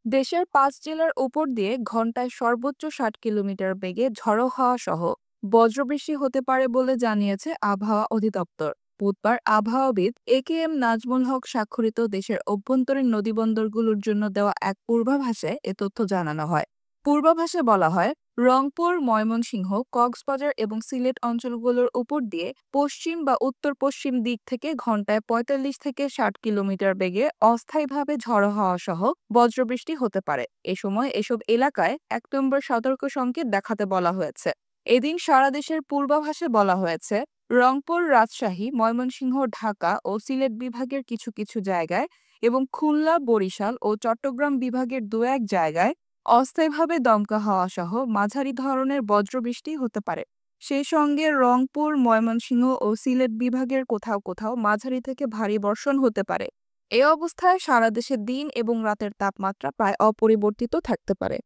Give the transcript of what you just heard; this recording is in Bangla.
দেশের ৫ জেলার উপর দিয়ে ঘন্টায় সর্বোচ্চ ৬০ কিলোমিটার বেগে ঝড়ো হাওয়া সহ বজ্রবৃষ্টি হতে পারে বলে জানিয়েছে আবহাওয়া অধিদপ্তর। বুধবার আবহাওয়াবিদ এ.কে.এম নাজমুল হক স্বাক্ষরিত দেশের অভ্যন্তরীণ নদীবন্দরগুলোর জন্য দেওয়া এক পূর্বাভাসে এ তথ্য জানানো হয়। পূর্বাভাসে বলা হয়, রংপুর, ময়মনসিংহ, কক্সবাজার এবং সিলেট অঞ্চলগুলোর উপর দিয়ে পশ্চিম বা উত্তর-পশ্চিম দিক থেকে ঘন্টায় ৪৫ থেকে ৬০ কিলোমিটার বেগে অস্থায়ীভাবে ঝড়ো হাওয়া সহ বজ্রবৃষ্টি হতে পারে। এ সময় এসব এলাকায় ১ নম্বর সতর্ক সংকেত দেখাতে বলা হয়েছে। এদিন সারা দেশের পূর্বাভাসে বলা হয়েছে, রংপুর, রাজশাহী, ময়মনসিংহ, ঢাকা ও সিলেট বিভাগের কিছু কিছু জায়গায় এবং খুলনা, বরিশাল ও চট্টগ্রাম বিভাগের দু-এক জায়গায় অস্থায়ীভাবে দমকা হাওয়া সহ মাঝারি ধরনের বজ্রবৃষ্টি হতে পারে। সেই সঙ্গে রংপুর, ময়মনসিংহ ও সিলেট বিভাগের কোথাও কোথাও মাঝারি থেকে ভারী বর্ষণ হতে পারে। এ অবস্থায় সারা দেশে দিন এবং রাতের তাপমাত্রা প্রায় অপরিবর্তিত থাকতে পারে।